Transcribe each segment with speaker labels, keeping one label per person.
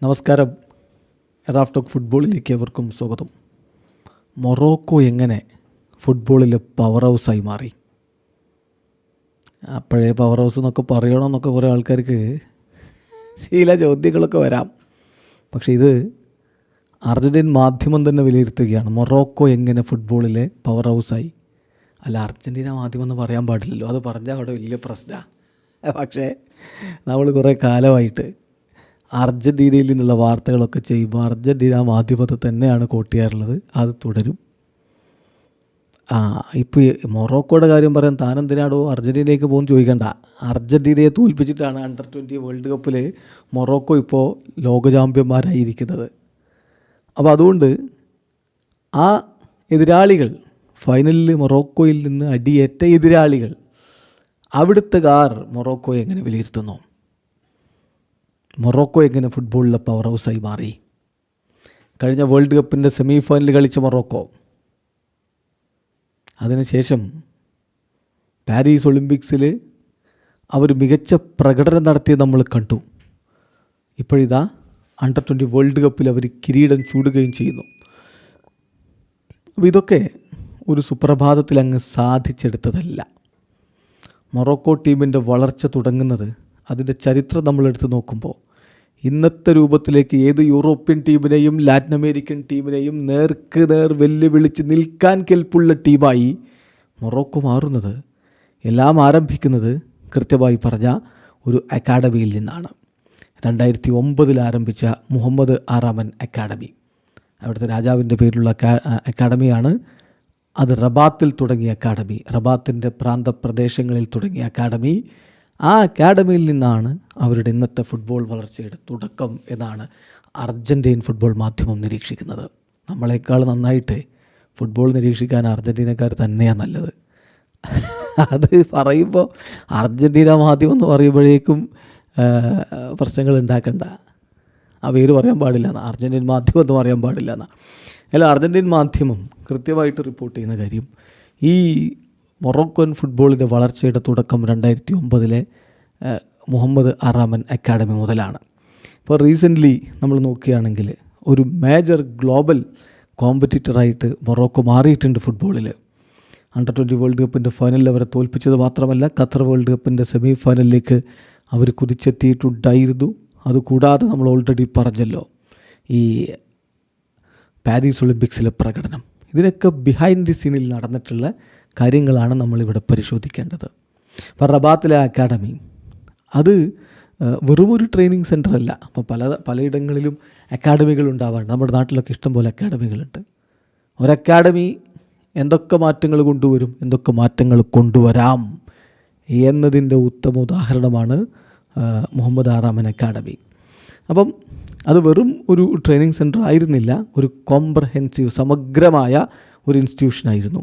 Speaker 1: നമസ്കാരം. Raf talk ഫുട്ബോളിലേക്ക് അവർക്കും സ്വാഗതം. മൊറോക്കോ എങ്ങനെ ഫുട്ബോളിലെ പവർ ഹൗസായി മാറി? അപ്പോഴേ പവർ ഹൗസ് എന്നൊക്കെ പറയണമെന്നൊക്കെ കുറേ ആൾക്കാർക്ക് ചില ചോദ്യങ്ങളൊക്കെ വരാം. പക്ഷേ ഇത് അർജൻറ്റീൻ മാധ്യമം തന്നെ വിലയിരുത്തുകയാണ്. മൊറോക്കോ എങ്ങനെ ഫുട്ബോളിലെ പവർ ഹൗസായി? അല്ല, അർജൻറ്റീന മാധ്യമം എന്ന് പറയാൻ പാടില്ലല്ലോ, അത് പറഞ്ഞാൽ അവിടെ വലിയ പ്രശ്നമാണ്. പക്ഷേ നമ്മൾ കുറേ കാലമായിട്ട് അർജൻറ്റീനയിൽ നിന്നുള്ള വാർത്തകളൊക്കെ ചെയ്യുമ്പോൾ അർജൻറ്റീന മാധ്യമത്തെ തന്നെയാണ് കോട്ട് ചെയ്യാറുള്ളത്. അത് തുടരും. ഇപ്പോൾ മൊറോക്കോയുടെ കാര്യം പറയാൻ താനെന്തിനാടോ അർജൻറ്റീനയിലേക്ക് പോകുമെന്ന് ചോദിക്കണ്ട. അർജൻറ്റീനയെ തോൽപ്പിച്ചിട്ടാണ് അണ്ടർ-20 വേൾഡ് കപ്പിൽ മൊറോക്കോ ഇപ്പോൾ ലോക ചാമ്പ്യന്മാരായിരിക്കുന്നത്. അപ്പോൾ അതുകൊണ്ട് ആ എതിരാളികൾ, ഫൈനലിൽ മൊറോക്കോയിൽ നിന്ന് അടിയേറ്റ എതിരാളികൾ, അവിടുത്തുകാർ മൊറോക്കോയെ എങ്ങനെ വിലയിരുത്തുന്നു? മൊറോക്കോ എങ്ങനെ ഫുട്ബോളിലെ പവർ ഹൗസായി മാറി? കഴിഞ്ഞ വേൾഡ് കപ്പിൻ്റെ സെമി ഫൈനൽ കളിച്ച മൊറോക്കോ, അതിനുശേഷം പാരീസ് ഒളിമ്പിക്സിൽ അവർ മികച്ച പ്രകടനം നടത്തിയത് നമ്മൾ കണ്ടു. ഇപ്പോഴിതാ അണ്ടർ-20 വേൾഡ് കപ്പിൽ അവർ കിരീടം ചൂടുകയും ചെയ്യുന്നു. അപ്പോൾ ഇതൊക്കെ ഒരു സുപ്രഭാതത്തിൽ അങ്ങ് സാധിച്ചെടുത്തതല്ല. മൊറോക്കോ ടീമിൻ്റെ വളർച്ച തുടങ്ങുന്നത്, അതിൻ്റെ ചരിത്രം നമ്മളെടുത്ത് നോക്കുമ്പോൾ, ഇന്നത്തെ രൂപത്തിലേക്ക് ഏത് യൂറോപ്യൻ ടീമിനെയും ലാറ്റിൻ അമേരിക്കൻ ടീമിനെയും നേർക്ക് നേർ വെല്ലുവിളിച്ച് നിൽക്കാൻ കെൽപ്പുള്ള ടീമായി മൊറോക്കോ മാറുന്നത്, എല്ലാം ആരംഭിക്കുന്നത് കൃത്യമായി പറഞ്ഞ ഒരു അക്കാഡമിയിൽ നിന്നാണ്. 2009 ആരംഭിച്ച മുഹമ്മദ് ആറാമൻ അക്കാഡമി, അവിടുത്തെ രാജാവിൻ്റെ പേരിലുള്ള അക്കാഡമിയാണ്. അത് റബാത്തിൽ തുടങ്ങിയ അക്കാഡമി, റബാത്തിൻ്റെ പ്രാന്തപ്രദേശങ്ങളിൽ തുടങ്ങിയ അക്കാഡമി. ആ അക്കാഡമിയിൽ നിന്നാണ് അവരുടെ ഇന്നത്തെ ഫുട്ബോൾ വളർച്ചയുടെ തുടക്കം എന്നാണ് അർജൻറ്റീൻ ഫുട്ബോൾ മാധ്യമം നിരീക്ഷിക്കുന്നത്. നമ്മളെക്കാൾ നന്നായിട്ട് ഫുട്ബോൾ നിരീക്ഷിക്കാൻ അർജൻറ്റീനക്കാർ തന്നെയാണ് നല്ലത്. അത് പറയുമ്പോൾ അർജൻറ്റീന മാധ്യമം എന്ന് പറയുമ്പോഴേക്കും പ്രശ്നങ്ങൾ ഉണ്ടാക്കണ്ട. ആ പേര് പറയാൻ പാടില്ല എന്നാണ്, അർജൻറ്റീൻ മാധ്യമം എന്ന് പറയാൻ പാടില്ല എന്നാണ്. അല്ല, അർജൻറ്റീൻ മാധ്യമം കൃത്യമായിട്ട് റിപ്പോർട്ട് ചെയ്യുന്ന കാര്യം, ഈ മൊറോക്കോൻ ഫുട്ബോളിൻ്റെ വളർച്ചയുടെ തുടക്കം 2009 മുഹമ്മദ് ആറാമൻ അക്കാഡമി മുതലാണ്. ഇപ്പോൾ റീസെൻ്റ്ലി നമ്മൾ നോക്കുകയാണെങ്കിൽ ഒരു മേജർ ഗ്ലോബൽ കോമ്പറ്റീറ്ററായിട്ട് മൊറോക്കോ മാറിയിട്ടുണ്ട് ഫുട്ബോളിൽ. അണ്ടർ-20 വേൾഡ് കപ്പിൻ്റെ ഫൈനലിൽ അവരെ തോൽപ്പിച്ചത് മാത്രമല്ല, ഖത്തർ വേൾഡ് കപ്പിൻ്റെ സെമി ഫൈനലിലേക്ക് അവർ കുതിച്ചെത്തിയിട്ടുണ്ടായിരുന്നു. അതുകൂടാതെ നമ്മൾ ഓൾറെഡി പറഞ്ഞല്ലോ ഈ പാരീസ് ഒളിമ്പിക്സിലെ പ്രകടനം. ഇതിനൊക്കെ ബിഹൈൻഡ് ദി സീനിൽ നടന്നിട്ടുള്ള കാര്യങ്ങളാണ് നമ്മളിവിടെ പരിശോധിക്കേണ്ടത്. അപ്പോൾ റബാത്തിലെ അക്കാഡമി അത് വെറുമൊരു ട്രെയിനിങ് സെൻ്റർ അല്ല. അപ്പോൾ പലയിടങ്ങളിലും അക്കാഡമികൾ ഉണ്ടാവാറുണ്ട്. നമ്മുടെ നാട്ടിലൊക്കെ ഇഷ്ടംപോലെ അക്കാഡമികളുണ്ട്. ഒരു അക്കാഡമി എന്തൊക്കെ മാറ്റങ്ങൾ കൊണ്ടുവരും, എന്തൊക്കെ മാറ്റങ്ങൾ കൊണ്ടുവരാം എന്നതിൻ്റെ ഉത്തമ ഉദാഹരണമാണ് മുഹമ്മദ് ആറാമൻ അക്കാഡമി. അപ്പം അത് വെറും ഒരു ട്രെയിനിങ് സെൻ്റർ ആയിരുന്നില്ല, ഒരു കോംപ്രഹെൻസീവ് സമഗ്രമായ ഒരു ഇൻസ്റ്റിറ്റ്യൂഷനായിരുന്നു.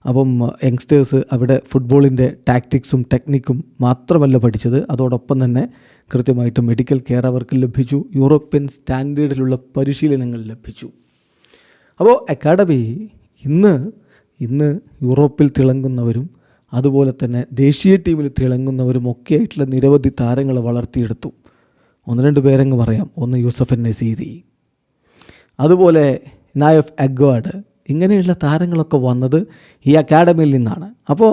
Speaker 1: അപ്പം യങ്സ്റ്റേഴ്സ് അവിടെ ഫുട്ബോളിൻ്റെ ടാക്ടിക്സും ടെക്നിക്കും മാത്രമല്ല പഠിച്ചത്, അതോടൊപ്പം തന്നെ കൃത്യമായിട്ട് മെഡിക്കൽ കെയർ അവർക്ക് ലഭിച്ചു, യൂറോപ്യൻ സ്റ്റാൻഡേർഡിലുള്ള പരിശീലനങ്ങൾ ലഭിച്ചു. അപ്പോൾ അക്കാഡമി ഇന്ന് യൂറോപ്പിൽ തിളങ്ങുന്നവരും അതുപോലെ തന്നെ ദേശീയ ടീമിൽ തിളങ്ങുന്നവരും ഒക്കെ ആയിട്ടുള്ള നിരവധി താരങ്ങളെ വളർത്തിയെടുത്തു. 1-2 പേരങ്ങ് പറയാം. ഒന്ന് യൂസഫ് നസീരി, അതുപോലെ നായഫ് അഗ്വാഡ്, ഇങ്ങനെയുള്ള താരങ്ങളൊക്കെ വന്നത് ഈ അക്കാഡമിയിൽ നിന്നാണ്. അപ്പോൾ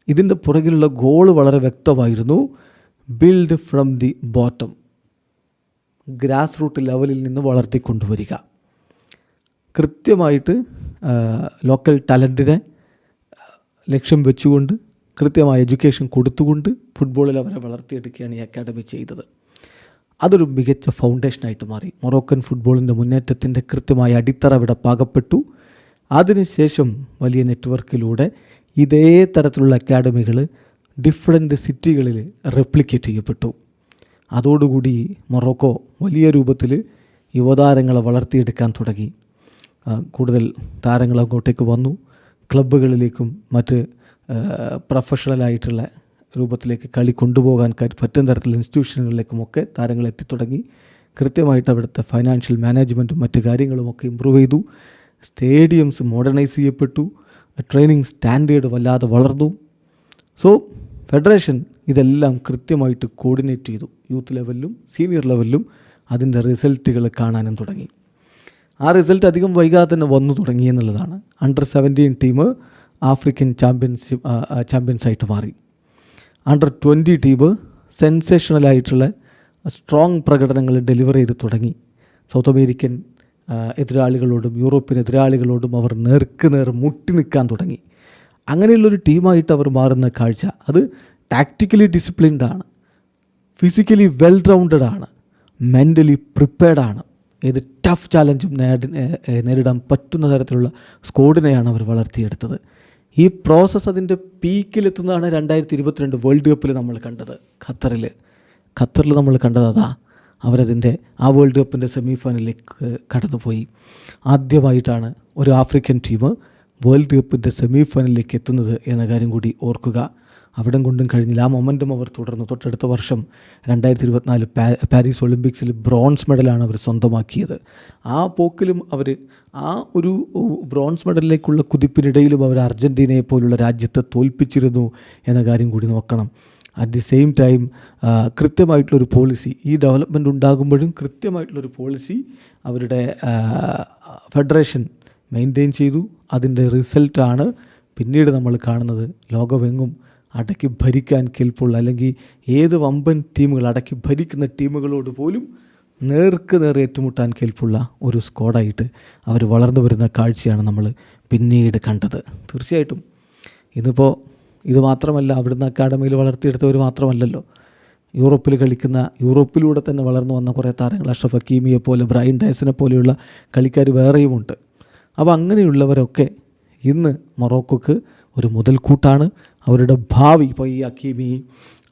Speaker 1: ഇതിൻ്റെ പുറകിലുള്ള ഗോൾ വളരെ വ്യക്തമായിരുന്നു. Build from the bottom, grass root ലെവലിൽ നിന്ന് വളർത്തിക്കൊണ്ടുവരിക. കൃത്യമായിട്ട് ലോക്കൽ ടാലൻറ്റിനെ ലക്ഷ്യം വെച്ചുകൊണ്ട് കൃത്യമായ എഡ്യൂക്കേഷൻ കൊടുത്തുകൊണ്ട് ഫുട്ബോളിൽ അവരെ വളർത്തിയെടുക്കുകയാണ് ഈ അക്കാഡമി ചെയ്തത്. അതൊരു മികച്ച ഫൗണ്ടേഷനായിട്ട് മാറി. മൊറോക്കൻ ഫുട്ബോളിൻ്റെ മുന്നേറ്റത്തിൻ്റെ കൃത്യമായ അടിത്തറ അവിടെ പാകപ്പെട്ടു. അതിനുശേഷം വലിയ നെറ്റ്വർക്കിലൂടെ ഇതേ തരത്തിലുള്ള അക്കാഡമികൾ ഡിഫറൻറ്റ് സിറ്റികളിൽ റെപ്ലിക്കേറ്റ് ചെയ്യപ്പെട്ടു. അതോടുകൂടി മൊറോക്കോ വലിയ രൂപത്തിൽ യുവതാരങ്ങളെ വളർത്തിയെടുക്കാൻ തുടങ്ങി. കൂടുതൽ താരങ്ങൾ അങ്ങോട്ടേക്ക് വന്നു. ക്ലബ്ബുകളിലേക്കും മറ്റ് പ്രൊഫഷണലായിട്ടുള്ള രൂപത്തിലേക്ക് കളി കൊണ്ടുപോകാൻ പറ്റുന്ന തരത്തിലുള്ള ഇൻസ്റ്റിറ്റ്യൂഷനുകളിലേക്കുമൊക്കെ താരങ്ങൾ എത്തിത്തുടങ്ങി. കൃത്യമായിട്ട് അവിടുത്തെ ഫൈനാൻഷ്യൽ മാനേജ്മെൻറ്റും മറ്റു കാര്യങ്ങളുമൊക്കെ ഇമ്പ്രൂവ് ചെയ്തു. സ്റ്റേഡിയംസ് മോഡേണൈസ് ചെയ്യപ്പെട്ടു. ട്രെയിനിങ് സ്റ്റാൻഡേർഡ് വല്ലാതെ വളർന്നു. സോ ഫെഡറേഷൻ ഇതെല്ലാം കൃത്യമായിട്ട് കോർഡിനേറ്റ് ചെയ്തു. യൂത്ത് ലെവലിലും സീനിയർ ലെവലിലും അതിൻ്റെ റിസൾട്ടുകൾ കാണാനും തുടങ്ങി. ആ റിസൾട്ട് അധികം വൈകാതെ തന്നെ വന്നു തുടങ്ങി എന്നുള്ളതാണ്. അണ്ടർ-17 ടീം ആഫ്രിക്കൻ ചാമ്പ്യൻസായിട്ട് മാറി. അണ്ടർ-20 ടീം സെൻസേഷണലായിട്ടുള്ള സ്ട്രോങ് പ്രകടനങ്ങൾ ഡെലിവർ ചെയ്ത് തുടങ്ങി. സൗത്ത് അമേരിക്കൻ എതിരാളികളോടും യൂറോപ്യൻ എതിരാളികളോടും അവർ നേർക്കുനേർ മുട്ടി നിൽക്കാൻ തുടങ്ങി. അങ്ങനെയുള്ളൊരു ടീമായിട്ട് അവർ മാറുന്ന കാഴ്ച, അത് ടാക്റ്റിക്കലി ഡിസിപ്ലിൻഡാണ്, ഫിസിക്കലി വെൽ റൗണ്ടഡ് ആണ്, മെൻ്റലി പ്രിപ്പയർഡാണ്. ഏത് ടഫ് ചാലഞ്ചും നേരിടാൻ പറ്റുന്ന തരത്തിലുള്ള സ്ക്വാഡിനെയാണ് അവർ വളർത്തിയെടുത്തത്. ഈ പ്രോസസ്സ് അതിൻ്റെ പീക്കിലെത്തുന്നതാണ് 2022 വേൾഡ് കപ്പിൽ നമ്മൾ കണ്ടത്. ഖത്തറിൽ നമ്മൾ കണ്ടത് അതാ. അവരതിൻ്റെ ആ വേൾഡ് കപ്പിൻ്റെ സെമി ഫൈനലിലേക്ക് കടന്നുപോയി. ആദ്യമായിട്ടാണ് ഒരു ആഫ്രിക്കൻ ടീം വേൾഡ് കപ്പിൻ്റെ സെമി ഫൈനലിലേക്ക് എത്തുന്നത് എന്ന കാര്യം കൂടി ഓർക്കുക. അവിടം കൊണ്ടും കഴിഞ്ഞില്ല. ആ മൊമെൻറ്റം അവർ തുടർന്നു. തൊട്ടടുത്ത വർഷം 2024 പാരീസ് ഒളിമ്പിക്സിൽ ബ്രോൺസ് മെഡലാണ് അവർ സ്വന്തമാക്കിയത്. ആ പോക്കിലും അവർ ആ ഒരു ബ്രോൺസ് മെഡലിലേക്കുള്ള കുതിപ്പിനിടയിലും അവർ അർജൻറ്റീനയെ പോലുള്ള രാജ്യത്തെ തോൽപ്പിച്ചിരുന്നു എന്ന കാര്യം കൂടി നോക്കണം. അറ്റ് ദി സെയിം ടൈം കൃത്യമായിട്ടുള്ളൊരു പോളിസി, ഈ ഡെവലപ്മെൻറ്റ് ഉണ്ടാകുമ്പോഴും കൃത്യമായിട്ടുള്ളൊരു പോളിസി അവരുടെ ഫെഡറേഷൻ മെയിൻറ്റെയിൻ ചെയ്തു. അതിൻ്റെ റിസൾട്ടാണ് പിന്നീട് നമ്മൾ കാണുന്നത്. ലോകമെങ്ങും അടക്കി ഭരിക്കാൻ കെൽപ്പുള്ള, അല്ലെങ്കിൽ ഏത് വമ്പൻ ടീമുകൾ അടക്കി ഭരിക്കുന്ന ടീമുകളോട് പോലും നേർക്ക് നേർ ഏറ്റുമുട്ടാൻ കെൽപ്പുള്ള ഒരു സ്ക്വാഡായിട്ട് അവർ വളർന്നു വരുന്ന കാഴ്ചയാണ് നമ്മൾ പിന്നീട് കണ്ടത്. തീർച്ചയായിട്ടും ഇതിപ്പോൾ ഇത് മാത്രമല്ല, അവിടുന്ന് അക്കാഡമിയിൽ വളർത്തിയെടുത്തവർ മാത്രമല്ലല്ലോ, യൂറോപ്പിൽ കളിക്കുന്ന, യൂറോപ്പിലൂടെ തന്നെ വളർന്നു വന്ന കുറേ താരങ്ങൾ, അഷ്റഫ് ഹക്കീമിയെ പോലെ, ബ്രൈൻ ഡയസിനെ പോലെയുള്ള കളിക്കാർ വേറെയുമുണ്ട്. അപ്പോൾ അങ്ങനെയുള്ളവരൊക്കെ ഇന്ന് മൊറോക്കോക്ക് ഒരു മുതൽക്കൂട്ടാണ്. അവരുടെ ഭാവി, ഇപ്പോൾ ഈ ഹക്കീമി,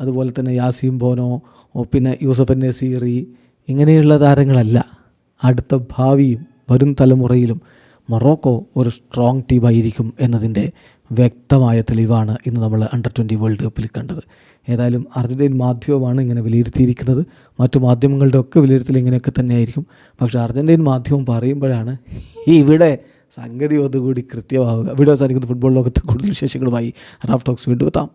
Speaker 1: അതുപോലെ തന്നെ യാസീം ബോനോ, പിന്നെ യൂസഫ് നസീറി, ഇങ്ങനെയുള്ള താരങ്ങളല്ല. അടുത്ത ഭാവിയും വരും തലമുറയിലും മൊറോക്കോ ഒരു സ്ട്രോങ് ടീമായിരിക്കും എന്നതിൻ്റെ വ്യക്തമായ തെളിവാണ് ഇന്ന് നമ്മൾ അണ്ടർ-20 വേൾഡ് കപ്പിൽ കണ്ടത്. ഏതായാലും അർജൻറ്റീൻ മാധ്യമമാണ് ഇങ്ങനെ വിലയിരുത്തിയിരിക്കുന്നത്. മറ്റു മാധ്യമങ്ങളുടെ ഒക്കെ വിലയിരുത്തൽ ഇങ്ങനെയൊക്കെ തന്നെയായിരിക്കും. പക്ഷേ അർജൻറ്റീൻ മാധ്യമം പറയുമ്പോഴാണ് ഇവിടെ സംഗതി ഒന്നുകൂടി കൃത്യമാവുക. വീഡിയോ സാധിക്കുന്ന ഫുട്ബോൾ ലോകത്തെ കൂടുതൽ വിശേഷങ്ങളുമായി റാഫ് ടോക്സ് വീണ്ടും എത്താം.